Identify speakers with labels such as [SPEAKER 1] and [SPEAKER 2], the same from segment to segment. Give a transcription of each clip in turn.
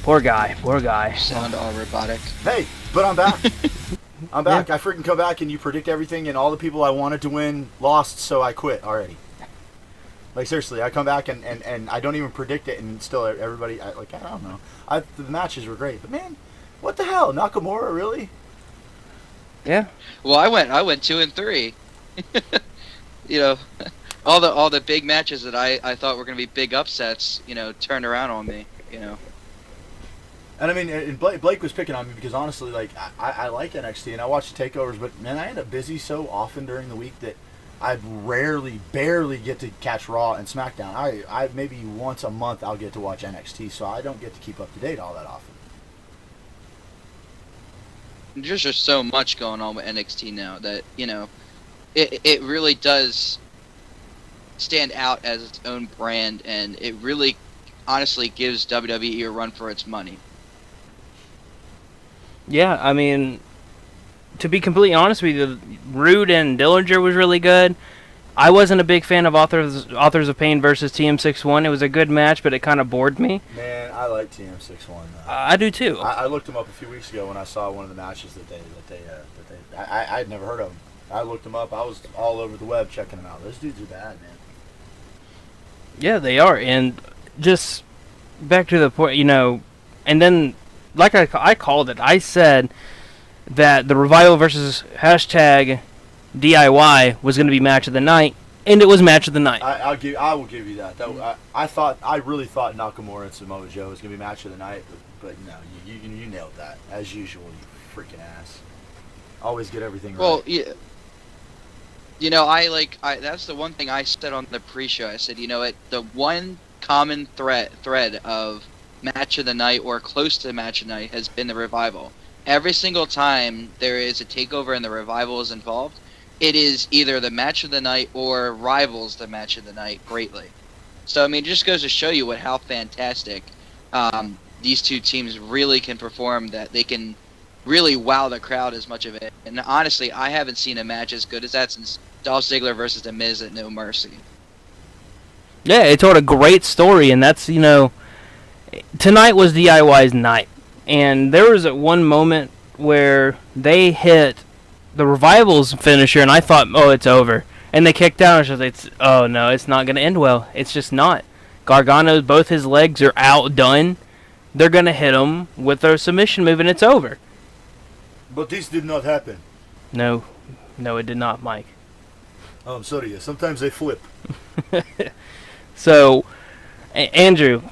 [SPEAKER 1] Poor guy. Poor guy.
[SPEAKER 2] Sound all robotic.
[SPEAKER 3] Hey, but I'm back. I'm back.
[SPEAKER 1] Yeah.
[SPEAKER 3] I freaking come back and you predict everything, and all the people I wanted to win lost, so I quit already. Like, seriously, I come back and I don't even predict it, and still everybody, I don't know. The matches were great, but man, what the hell? Nakamura, really?
[SPEAKER 1] Yeah.
[SPEAKER 2] Well, I went 2-3. You know, all the big matches that I thought were going to be big upsets, turned around on me,
[SPEAKER 3] And I mean, and Blake was picking on me because honestly, like, I like NXT and I watch the takeovers, but man, I end up busy so often during the week that I barely get to catch Raw and SmackDown. I maybe once a month I'll get to watch NXT, so I don't get to keep up to date all that often.
[SPEAKER 2] There's just so much going on with NXT now that, it really does stand out as its own brand, and it really honestly gives WWE a run for its money.
[SPEAKER 1] Yeah, I mean, to be completely honest with you, Rude and Dillinger was really good. I wasn't a big fan of Authors of Pain versus TM61. It was a good match, but it kind of bored me.
[SPEAKER 3] Man, I like TM61.
[SPEAKER 1] I do too.
[SPEAKER 3] I looked them up a few weeks ago when I saw one of the matches I'd never heard of them. I looked them up. I was all over the web checking them out. Those dudes are bad, man.
[SPEAKER 1] Yeah, they are. And just back to the point, and then, like I called it, I said that the Revival versus hashtag DIY was going to be match of the night, and it was match of the night.
[SPEAKER 3] I will give you that. I really thought Nakamura and Samoa Joe was going to be match of the night, but no, you nailed that as usual. You freaking ass. Always get everything right.
[SPEAKER 2] Well, yeah. That's the one thing I said on the pre-show. I said, the one common thread of match of the night or close to match of the night has been the Revival. Every single time there is a takeover and the Revival is involved, it is either the match of the night or rivals the match of the night greatly. So, I mean, it just goes to show you how fantastic these two teams really can perform, that they can really wow the crowd as much of it. And honestly, I haven't seen a match as good as that since Dolph Ziggler versus The Miz at No Mercy.
[SPEAKER 1] Yeah, it told a great story, and that's, tonight was DIY's night. And there was one moment where they hit the Revival's finisher, and I thought, oh, it's over. And they kicked out, and oh, no, it's not going to end well. It's just not. Gargano, both his legs are outdone. They're going to hit him with their submission move, and it's over.
[SPEAKER 3] But this did not happen.
[SPEAKER 1] No, it did not, Mike.
[SPEAKER 3] Oh, I'm sorry. Sometimes they flip.
[SPEAKER 1] So, Andrew,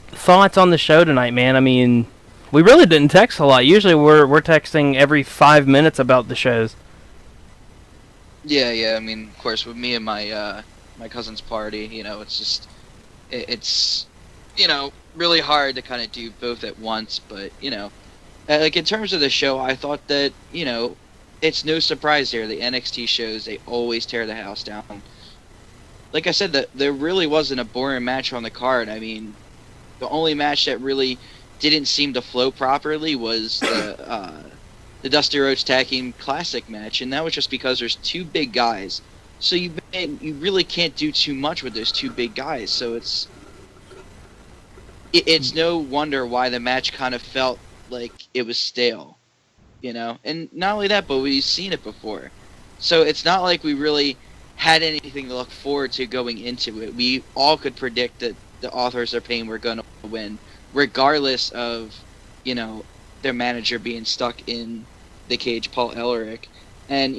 [SPEAKER 1] thoughts on the show tonight, man? I mean, we really didn't text a lot. Usually we're texting every 5 minutes about the shows.
[SPEAKER 2] Yeah. I mean, of course, with me and my my cousin's party, it's just it's really hard to kind of do both at once. But like in terms of the show, I thought that it's no surprise here. The NXT shows, they always tear the house down. Like I said, there really wasn't a boring match on the card. I mean, the only match that really didn't seem to flow properly was the Dusty Rhodes Tag Team Classic match, and that was just because there's two big guys. So you really can't do too much with those two big guys. So it's no wonder why the match kind of felt like it was stale, And not only that, but we've seen it before. So it's not like we really had anything to look forward to going into it. We all could predict that the Authors of Pain were going to win, regardless of, their manager being stuck in the cage, Paul Ellerick. And,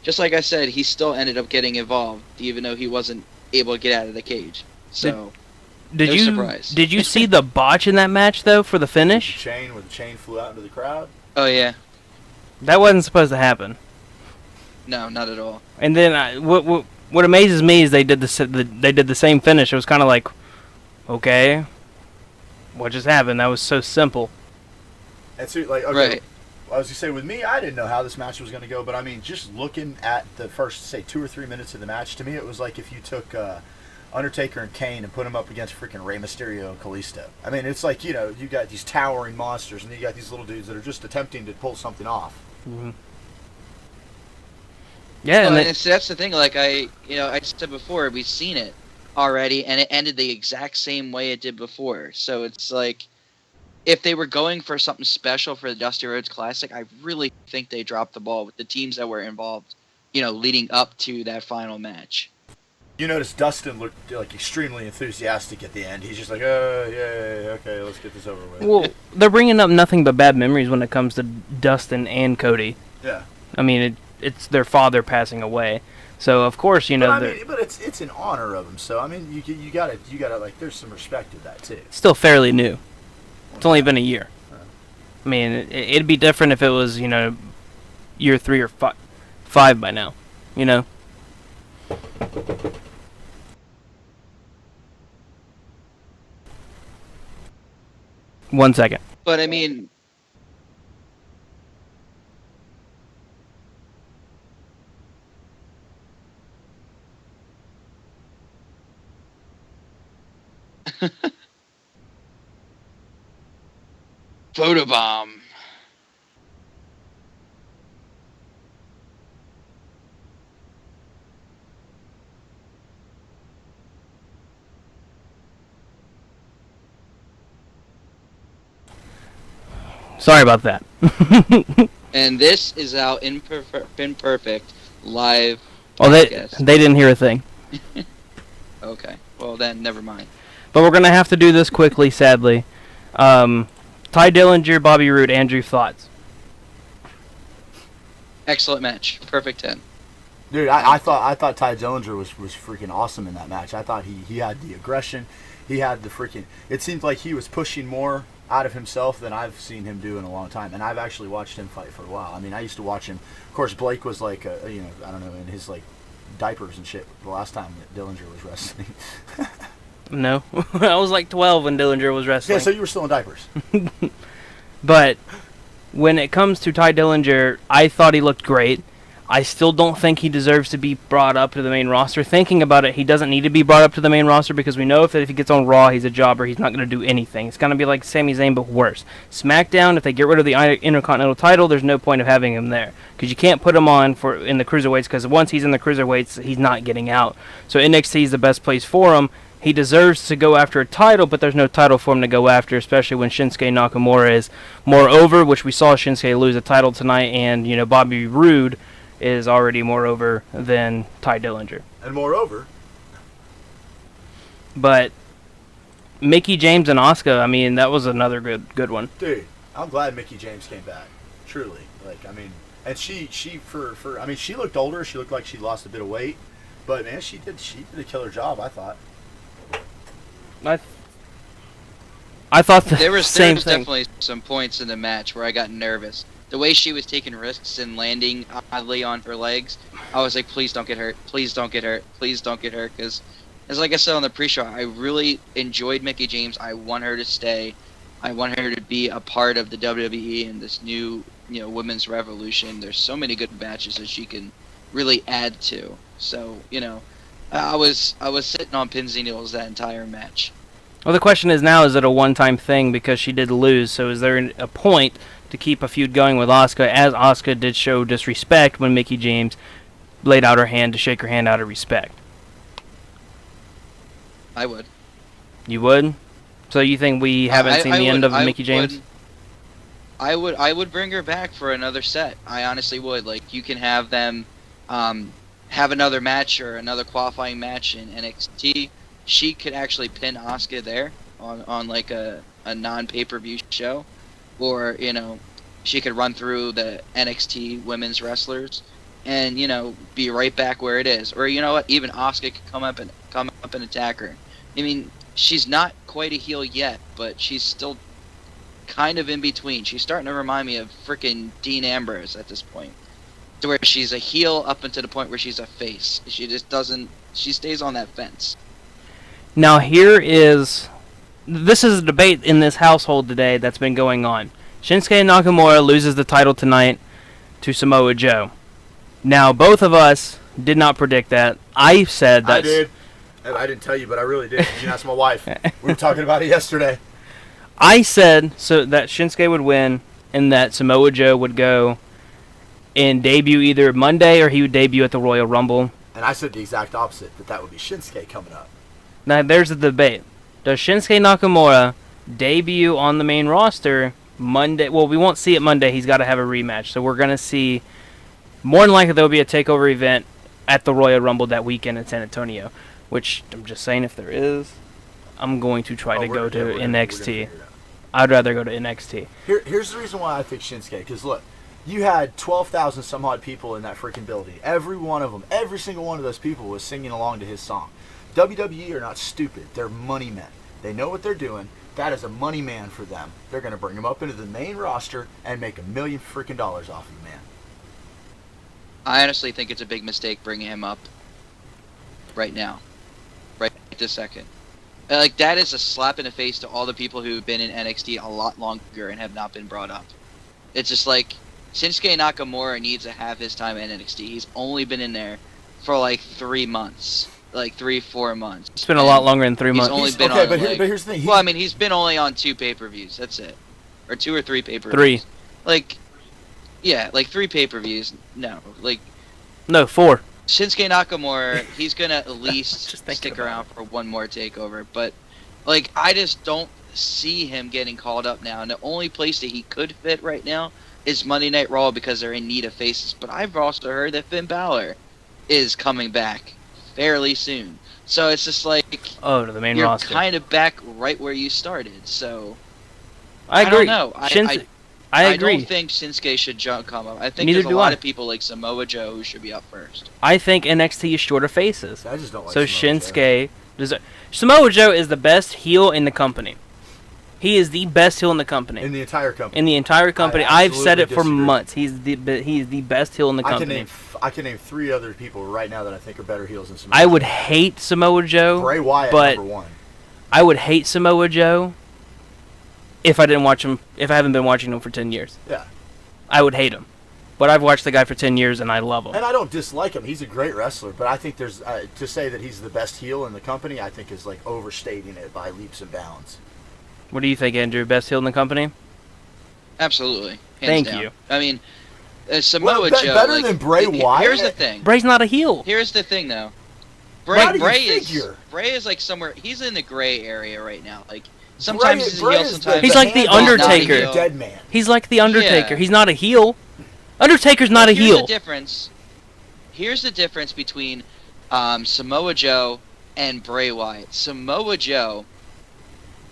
[SPEAKER 2] just like I said, he still ended up getting involved, even though he wasn't able to get out of the cage. So, no surprise.
[SPEAKER 1] Did you see the botch in that match, though, for the finish?
[SPEAKER 3] Where the chain flew out into the crowd?
[SPEAKER 2] Oh, yeah.
[SPEAKER 1] That wasn't supposed to happen.
[SPEAKER 2] No, not at all.
[SPEAKER 1] And then what amazes me is they did the same finish. It was kind of like, okay, what just happened? That was so simple.
[SPEAKER 3] And so, like, okay,
[SPEAKER 2] right.
[SPEAKER 3] I was gonna say, with me, I didn't know how this match was gonna go, but I mean, just looking at the first, say, 2 or 3 minutes of the match, to me, it was like if you took Undertaker and Kane and put them up against freaking Rey Mysterio and Kalisto. I mean, it's like, you got these towering monsters, and you got these little dudes that are just attempting to pull something off.
[SPEAKER 1] Mm-hmm. Yeah,
[SPEAKER 2] and that's the thing. Like I said before, we've seen it already, and it ended the exact same way it did before. So it's like, if they were going for something special for the Dusty Rhodes Classic, I really think they dropped the ball with the teams that were involved, leading up to that final match.
[SPEAKER 3] You notice Dustin looked like extremely enthusiastic at the end. He's just like, yeah, okay, let's get this over with.
[SPEAKER 1] Well, they're bringing up nothing but bad memories when it comes to Dustin and Cody.
[SPEAKER 3] Yeah.
[SPEAKER 1] I mean, it's their father passing away. So, of course,
[SPEAKER 3] but it's in honor of him. So, I mean, you gotta, like, there's some respect to that, too.
[SPEAKER 1] It's still fairly new. It's only been a year. I mean, it'd be different if it was, year 3 or 5 by now, One second.
[SPEAKER 2] But, I mean... Photobomb.
[SPEAKER 1] Sorry about that.
[SPEAKER 2] And this is our imperfect live
[SPEAKER 1] podcast. They didn't hear a thing.
[SPEAKER 2] Okay. Well, then, never mind.
[SPEAKER 1] But we're going to have to do this quickly, sadly. Ty Dillinger, Bobby Roode, Andrew, thoughts?
[SPEAKER 2] Excellent match. Perfect 10.
[SPEAKER 3] Dude, I thought Ty Dillinger was freaking awesome in that match. I thought he had the aggression. He had the freaking... It seemed like he was pushing more out of himself than I've seen him do in a long time. And I've actually watched him fight for a while. I mean, I used to watch him. Of course, Blake was like, I don't know, in his like diapers and shit the last time that Dillinger was wrestling.
[SPEAKER 1] No. I was like 12 when Dillinger was wrestling.
[SPEAKER 3] Yeah, so you were still in diapers.
[SPEAKER 1] But when it comes to Ty Dillinger, I thought he looked great. I still don't think he deserves to be brought up to the main roster. Thinking about it, he doesn't need to be brought up to the main roster because we know if he gets on Raw, he's a jobber. He's not going to do anything. It's going to be like Sami Zayn, but worse. SmackDown, if they get rid of the Intercontinental title, there's no point of having him there because you can't put him on in the cruiserweights because once he's in the cruiserweights, he's not getting out. So NXT is the best place for him. He deserves to go after a title, but there's no title for him to go after, especially when Shinsuke Nakamura is more over, which we saw Shinsuke lose a title tonight, and Bobby Roode is already more over than Ty Dillinger.
[SPEAKER 3] And moreover.
[SPEAKER 1] But Mickie James and Asuka, I mean, that was another good one.
[SPEAKER 3] Dude, I'm glad Mickie James came back. Truly. And she looked older. She looked like she lost a bit of weight. But, man, she did a killer job, I thought.
[SPEAKER 1] I thought
[SPEAKER 2] there was
[SPEAKER 1] same thing.
[SPEAKER 2] Definitely some points in the match where I got nervous. The way she was taking risks and landing oddly on her legs, I was like, please don't get hurt. Please don't get hurt. Please don't get hurt. Because, as like I said on the pre-show, I really enjoyed Mickie James. I want her to stay. I want her to be a part of the WWE and this new, women's revolution. There's so many good matches that she can really add to. So, I was sitting on pins and needles that entire match.
[SPEAKER 1] Well, the question is now, is it a one-time thing because she did lose? So is there a point to keep a feud going with Asuka, as Asuka did show disrespect when Mickie James laid out her hand to shake her hand out of respect?
[SPEAKER 2] I would.
[SPEAKER 1] You would? So you think we haven't seen the end of Mickie James?
[SPEAKER 2] I would bring her back for another set. I honestly would. Like, you can have them have another match or another qualifying match in NXT. She could actually pin Asuka there on like a non-pay-per-view show. Or, she could run through the NXT women's wrestlers and, be right back where it is. Or, you know what, even Asuka could come up and attack her. I mean, she's not quite a heel yet, but she's still kind of in between. She's starting to remind me of freaking Dean Ambrose at this point. To where she's a heel up until the point where she's a face. She just doesn't... She stays on that fence.
[SPEAKER 1] Now, this is a debate in this household today that's been going on. Shinsuke Nakamura loses the title tonight to Samoa Joe. Now, both of us did not predict that. I said that.
[SPEAKER 3] I did. And I didn't tell you, but I really did. You asked my wife. We were talking about it yesterday.
[SPEAKER 1] I said so that Shinsuke would win and that Samoa Joe would go and debut either Monday or he would debut at the Royal Rumble.
[SPEAKER 3] And I said the exact opposite, that would be Shinsuke coming up.
[SPEAKER 1] Now, there's the debate. Does Shinsuke Nakamura debut on the main roster Monday. Well, we won't see it Monday. He's got to have a rematch. So we're going to see, more than likely, there'll be a Takeover event at the Royal Rumble that weekend in San Antonio. Which, I'm just saying, if there is, I'm going to try to go to NXT. I'd rather go to NXT.
[SPEAKER 3] Here's the reason why I picked Shinsuke. Because, look, you had 12,000 some odd people in that freaking building. Every one of them, every single one of those people was singing along to his song. WWE are not stupid. They're money men. They know what they're doing. That is a money man for them. They're going to bring him up into the main roster and make $1 million freaking dollars off of the man.
[SPEAKER 2] I honestly think it's a big mistake bringing him up right now. Right this second. Like, that is a slap in the face to all the people who've been in NXT a lot longer and have not been brought up. It's just like, Shinsuke Nakamura needs to have his time in NXT. He's only been in there for like 3 months. Like 3-4 months.
[SPEAKER 1] It's been a lot longer than 3 months.
[SPEAKER 2] He's only been
[SPEAKER 3] okay,
[SPEAKER 2] on,
[SPEAKER 3] but
[SPEAKER 2] like,
[SPEAKER 3] here's the thing.
[SPEAKER 2] Well, I mean, he's been only on 2 pay-per-views. That's it. Or 2 or 3 pay-per-views.
[SPEAKER 1] 3.
[SPEAKER 2] Like, yeah, like 3 pay-per-views. No, like...
[SPEAKER 1] No, 4.
[SPEAKER 2] Shinsuke Nakamura, he's gonna at least
[SPEAKER 1] Just thinking
[SPEAKER 2] stick
[SPEAKER 1] about
[SPEAKER 2] around for one more takeover. But, like, I just don't see him getting called up now. And the only place that he could fit right now is Monday Night Raw because they're in need of faces. But I've also heard that Finn Balor is coming back fairly soon. So it's just like,
[SPEAKER 1] oh, to the main
[SPEAKER 2] you're
[SPEAKER 1] roster.
[SPEAKER 2] kind of back right where you started. So
[SPEAKER 1] I agree.
[SPEAKER 2] don't know.
[SPEAKER 1] I agree.
[SPEAKER 2] I don't think Shinsuke should come up. I think
[SPEAKER 1] Neither
[SPEAKER 2] there's a
[SPEAKER 1] do
[SPEAKER 2] lot
[SPEAKER 1] I.
[SPEAKER 2] of people like Samoa Joe who should be up first.
[SPEAKER 1] I think NXT is short of faces.
[SPEAKER 3] I just don't like
[SPEAKER 1] So
[SPEAKER 3] Samoa
[SPEAKER 1] Shinsuke Samoa Joe is the best heel in the company. He is the best heel in the company.
[SPEAKER 3] In the entire company.
[SPEAKER 1] In the entire company.
[SPEAKER 3] I
[SPEAKER 1] I've said it for
[SPEAKER 3] disagree.
[SPEAKER 1] months. He's the best heel in the company.
[SPEAKER 3] I can name 3 other people right now that I think are better heels than Samoa
[SPEAKER 1] I would
[SPEAKER 3] Joe.
[SPEAKER 1] hate Samoa Joe.
[SPEAKER 3] Bray Wyatt
[SPEAKER 1] but
[SPEAKER 3] number 1.
[SPEAKER 1] I would hate Samoa Joe if I didn't watch him. If I haven't been watching him for 10 years.
[SPEAKER 3] Yeah.
[SPEAKER 1] I would hate him. But I've watched the guy for 10 years and I love him.
[SPEAKER 3] And I don't dislike him. He's a great wrestler. But I think there's to say that he's the best heel in the company, I think is like overstating it by leaps and bounds.
[SPEAKER 1] What do you think, Andrew? Best heel in the company?
[SPEAKER 2] Absolutely. Hands
[SPEAKER 1] Thank
[SPEAKER 2] down.
[SPEAKER 1] you.
[SPEAKER 2] I mean, Samoa Joe.
[SPEAKER 3] Better
[SPEAKER 2] like,
[SPEAKER 3] than Bray Wyatt?
[SPEAKER 2] Here's the thing.
[SPEAKER 1] Bray's not a heel.
[SPEAKER 2] Here's the thing, though.
[SPEAKER 3] How do you
[SPEAKER 2] Bray
[SPEAKER 3] figure?
[SPEAKER 2] is like somewhere. He's in the gray area right now. Like sometimes he's a
[SPEAKER 3] Bray
[SPEAKER 2] heel,
[SPEAKER 3] is
[SPEAKER 2] sometimes
[SPEAKER 1] He's like the Undertaker.
[SPEAKER 2] Not a heel.
[SPEAKER 3] Dead man.
[SPEAKER 1] He's like the Undertaker.
[SPEAKER 2] Yeah.
[SPEAKER 1] He's not a heel. Undertaker's not a
[SPEAKER 2] Here's
[SPEAKER 1] heel.
[SPEAKER 2] the difference. Here's the difference between Samoa Joe and Bray Wyatt. Samoa Joe,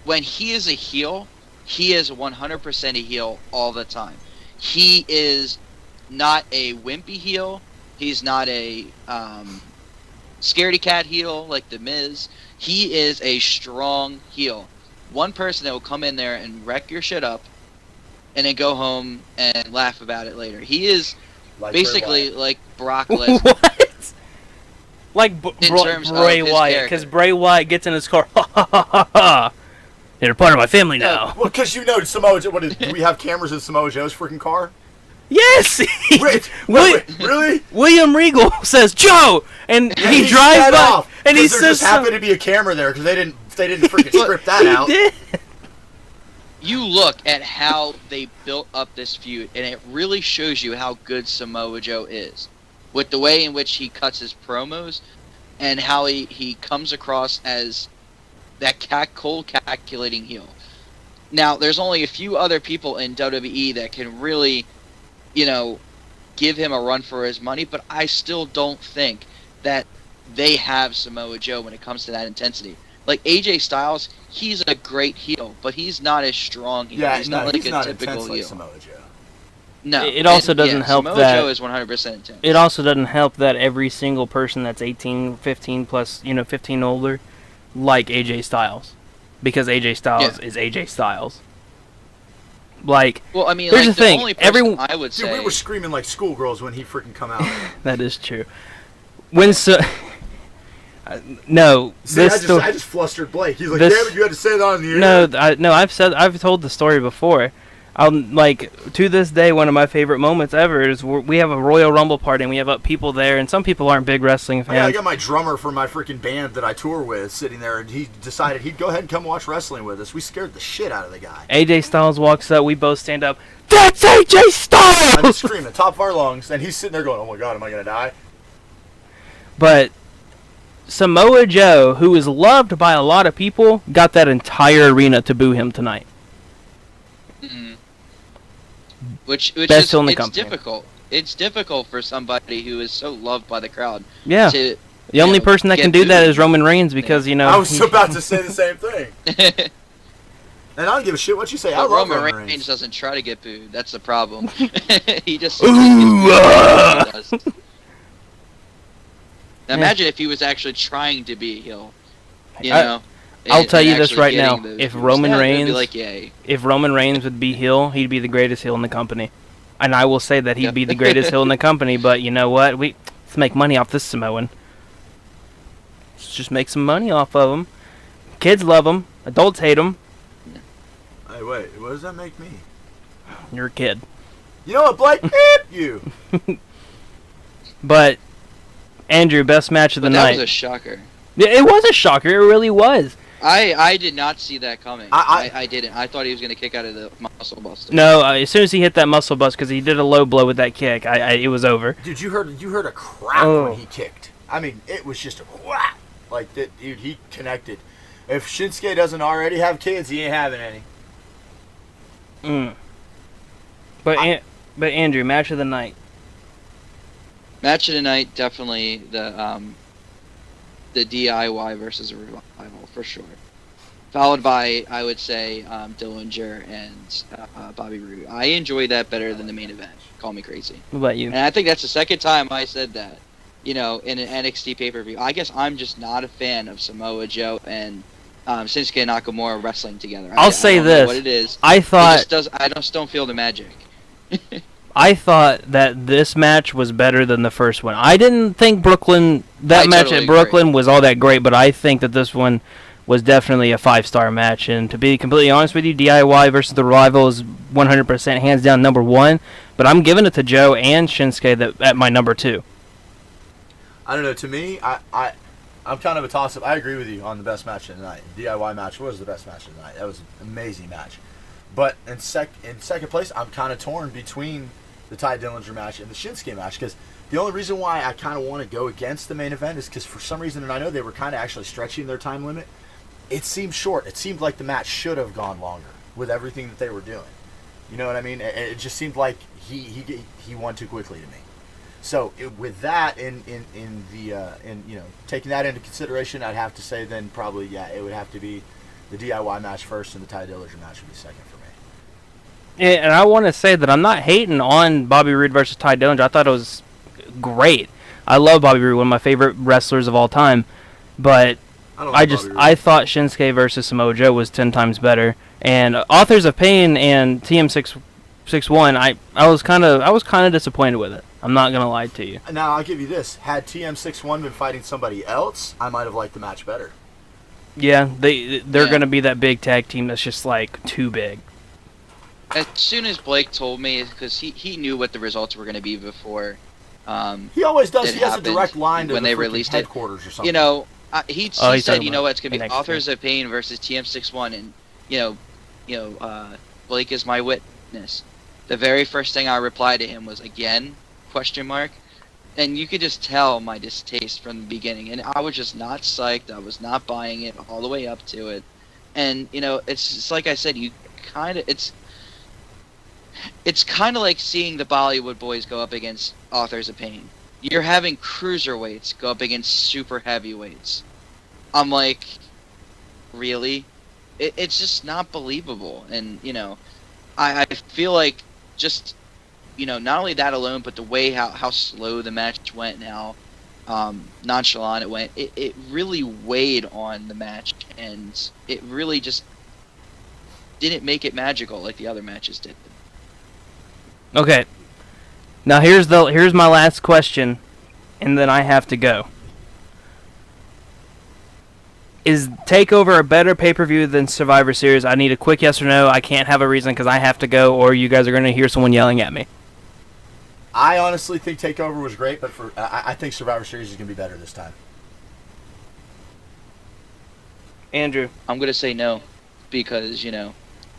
[SPEAKER 2] when he is a heel, he is 100% a heel all the time. He is not a wimpy heel. He's not a scaredy cat heel like The Miz. He is a strong heel. One person that will come in there and wreck your shit up and then go home and laugh about it later. He is
[SPEAKER 3] Like
[SPEAKER 2] basically like Brock Lesnar.
[SPEAKER 1] What? Like
[SPEAKER 2] In terms of
[SPEAKER 1] Bray
[SPEAKER 2] his
[SPEAKER 1] Wyatt,
[SPEAKER 2] character.
[SPEAKER 1] because Bray Wyatt gets in his car. Ha ha ha ha ha! They're part of my family now.
[SPEAKER 3] Well, because you know Samoa Joe. Do we have cameras in Samoa Joe's freaking car?
[SPEAKER 1] Yes.
[SPEAKER 3] Wait, really?
[SPEAKER 1] William Regal says Joe, and he
[SPEAKER 3] He's
[SPEAKER 1] drives
[SPEAKER 3] sped
[SPEAKER 1] by,
[SPEAKER 3] off,
[SPEAKER 1] and he
[SPEAKER 3] 'cause there
[SPEAKER 1] says
[SPEAKER 3] just happened to be a camera there because they didn't freaking script that
[SPEAKER 1] he
[SPEAKER 3] out.
[SPEAKER 1] did.
[SPEAKER 2] You look at how they built up this feud, and it really shows you how good Samoa Joe is. With the way in which he cuts his promos, and how he comes across as that cold calculating heel. Now, there's only a few other people in WWE that can really, give him a run for his money, but I still don't think that they have Samoa Joe when it comes to that intensity. Like AJ Styles, he's a great heel, but he's not as strong heel.
[SPEAKER 3] Yeah,
[SPEAKER 2] he's not like
[SPEAKER 3] he's
[SPEAKER 2] a
[SPEAKER 3] not
[SPEAKER 2] typical
[SPEAKER 3] intense like
[SPEAKER 2] heel.
[SPEAKER 3] Samoa Joe.
[SPEAKER 2] No.
[SPEAKER 1] It also doesn't help
[SPEAKER 2] Samoa
[SPEAKER 1] that-
[SPEAKER 2] Joe is 100% intense.
[SPEAKER 1] It also doesn't help that every single person that's 18, 15 plus, 15 older, like AJ Styles, because AJ Styles is AJ Styles. Like,
[SPEAKER 2] well, I mean,
[SPEAKER 1] here's
[SPEAKER 2] like,
[SPEAKER 1] the thing,
[SPEAKER 2] only person
[SPEAKER 1] everyone-
[SPEAKER 2] I would
[SPEAKER 3] Dude,
[SPEAKER 2] say.
[SPEAKER 3] we were screaming like schoolgirls when he freaking come out.
[SPEAKER 1] that is true. When no,
[SPEAKER 3] See,
[SPEAKER 1] this
[SPEAKER 3] I just flustered Blake. He's like,
[SPEAKER 1] this-
[SPEAKER 3] damn it, you had to say that on the air.
[SPEAKER 1] No, I've told the story before. To this day, one of my favorite moments ever is we have a Royal Rumble party and we have people there, and some people aren't big wrestling fans.
[SPEAKER 3] Yeah, I got my drummer for my freaking band that I tour with sitting there, and he decided he'd go ahead and come watch wrestling with us. We scared the shit out of the guy.
[SPEAKER 1] AJ Styles walks up, we both stand up. That's AJ Styles!
[SPEAKER 3] I'm just screaming at the top of our lungs, and he's sitting there going, oh my god, am I going to die?
[SPEAKER 1] But Samoa Joe, who is loved by a lot of people, got that entire arena to boo him tonight.
[SPEAKER 2] Mm-hmm. Which
[SPEAKER 1] Best
[SPEAKER 2] is
[SPEAKER 1] heel in the
[SPEAKER 2] it's
[SPEAKER 1] company.
[SPEAKER 2] difficult. It's difficult for somebody who is so loved by the crowd.
[SPEAKER 1] Yeah.
[SPEAKER 2] To,
[SPEAKER 1] The only person that
[SPEAKER 2] get
[SPEAKER 1] can do that
[SPEAKER 2] booed.
[SPEAKER 1] is Roman Reigns because, you know...
[SPEAKER 3] I was about to say the same thing. And I don't give a shit what you say. I
[SPEAKER 2] But
[SPEAKER 3] love
[SPEAKER 2] Roman
[SPEAKER 3] Reigns.
[SPEAKER 2] Reigns doesn't try to get booed. That's the problem. He just
[SPEAKER 1] Ooh,
[SPEAKER 2] does. Now
[SPEAKER 1] Yeah.
[SPEAKER 2] imagine if he was actually trying to be a heel. You know.
[SPEAKER 1] I'll tell you this
[SPEAKER 2] actually
[SPEAKER 1] right now.
[SPEAKER 2] getting those
[SPEAKER 1] If
[SPEAKER 2] boos.
[SPEAKER 1] Roman
[SPEAKER 2] Yeah, they'd
[SPEAKER 1] Reigns...
[SPEAKER 2] be like, yay.
[SPEAKER 1] If Roman Reigns would be heel, he'd be the greatest heel in the company. And I will say that he'd be the greatest heel in the company, but you know what? Let's make money off this Samoan. Let's just make some money off of him. Kids love him. Adults hate him.
[SPEAKER 3] Hey, wait. What does that make me?
[SPEAKER 1] You're a kid.
[SPEAKER 3] You know what, Blake? You.
[SPEAKER 1] But, Andrew, best match of the
[SPEAKER 2] That
[SPEAKER 1] night.
[SPEAKER 2] was a shocker.
[SPEAKER 1] It was a shocker. It really was.
[SPEAKER 2] I did not see that coming.
[SPEAKER 3] I
[SPEAKER 2] I didn't. I thought he was going to kick out of the muscle buster.
[SPEAKER 1] No, as soon as he hit that muscle bust, because he did a low blow with that kick, it was over.
[SPEAKER 3] Dude, you heard a crack when he kicked. I mean, it was just a whack. Like that, dude. He connected. If Shinsuke doesn't already have kids, he ain't having any.
[SPEAKER 1] But Andrew, match of the night.
[SPEAKER 2] Match of the night, definitely the DIY versus a Revival for sure. Followed by, I would say, Dillinger and Bobby Roode. I enjoy that better than the main event. Call me crazy.
[SPEAKER 1] What about you?
[SPEAKER 2] And I think that's the second time I said that. You know, in an NXT pay-per-view. I guess I'm just not a fan of Samoa Joe and Shinsuke Nakamura wrestling together.
[SPEAKER 1] I'll say
[SPEAKER 2] I don't know
[SPEAKER 1] this.
[SPEAKER 2] what it is.
[SPEAKER 1] I thought
[SPEAKER 2] I just don't feel the magic.
[SPEAKER 1] I thought that this match was better than the first one. I didn't think match
[SPEAKER 2] totally
[SPEAKER 1] at Brooklyn was all that great, but I think that this one was definitely a 5-star match. And to be completely honest with you, DIY versus the Revival is 100% hands down number 1. But I'm giving it to Joe and Shinsuke at my number 2.
[SPEAKER 3] I don't know. To me, I'm kind of a toss-up. I agree with you on the best match of the night. DIY match was the best match of the night. That was an amazing match. But in second place, I'm kind of torn between the Ty Dillinger match and the Shinsuke match, because the only reason why I kind of want to go against the main event is because for some reason, and I know they were kind of actually stretching their time limit, it seemed short. It seemed like the match should have gone longer with everything that they were doing. You know what I mean? It just seemed like he won too quickly to me. So with that in taking that into consideration, I'd have to say then probably it would have to be the DIY match first and the Ty Dillinger match would be second for me.
[SPEAKER 1] Yeah, and I want to say that I'm not hating on Bobby Roode versus Ty Dillinger. I thought it was great. I love Bobby Roode, one of my favorite wrestlers of all time. But I thought Shinsuke versus Samoa Joe was 10 times better. And Authors of Pain and TM661, I was kind of disappointed with it. I'm not gonna lie to you.
[SPEAKER 3] Now I'll give you this: had TM61 been fighting somebody else, I might have liked the match better.
[SPEAKER 1] Yeah, they're gonna be that big tag team that's just like too big.
[SPEAKER 2] As soon as Blake told me, because he knew what the results were going to be before.
[SPEAKER 3] He always does.
[SPEAKER 2] it
[SPEAKER 3] He has a
[SPEAKER 2] happened
[SPEAKER 3] direct line to
[SPEAKER 2] when
[SPEAKER 3] the
[SPEAKER 2] they
[SPEAKER 3] freaking
[SPEAKER 2] released
[SPEAKER 3] headquarters or something.
[SPEAKER 2] You know, he
[SPEAKER 1] he's
[SPEAKER 2] said,
[SPEAKER 1] talking
[SPEAKER 2] you know
[SPEAKER 1] about
[SPEAKER 2] what, it's going to be
[SPEAKER 1] NXT.
[SPEAKER 2] Authors of Pain versus TM61, and Blake is my witness. The very first thing I replied to him was again ? And you could just tell my distaste from the beginning, and I was just not psyched. I was not buying it all the way up to it, and it's like I said, it's kind of like seeing the Bollywood boys go up against Authors of Pain. You're having cruiserweights go up against super heavyweights. I'm like, really? It's just not believable. And, I feel like just, not only that alone, but the way how slow the match went and how nonchalant it went, it really weighed on the match. And it really just didn't make it magical like the other matches did.
[SPEAKER 1] Okay. Now here's my last question, and then I have to go. Is Takeover a better pay-per-view than Survivor Series? I need a quick yes or no. I can't have a reason because I have to go, or you guys are going to hear someone yelling at me.
[SPEAKER 3] I honestly think Takeover was great, but I think Survivor Series is going to be better this time.
[SPEAKER 1] Andrew.
[SPEAKER 2] I'm going to say no because,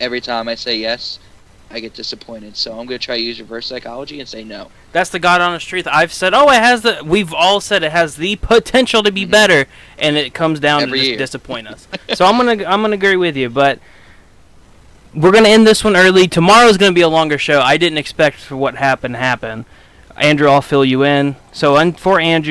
[SPEAKER 2] every time I say yes, I get disappointed. So I'm going to try to use reverse psychology and say no.
[SPEAKER 1] That's the God honest truth. I've said, we've all said it has the potential to be better, and it comes down
[SPEAKER 2] Every
[SPEAKER 1] to just
[SPEAKER 2] year.
[SPEAKER 1] disappoint us. So I'm gonna agree with you, but we're gonna end this one early. Tomorrow's gonna be a longer show. I didn't expect for what happened to happen. Andrew, I'll fill you in. So for Andrew.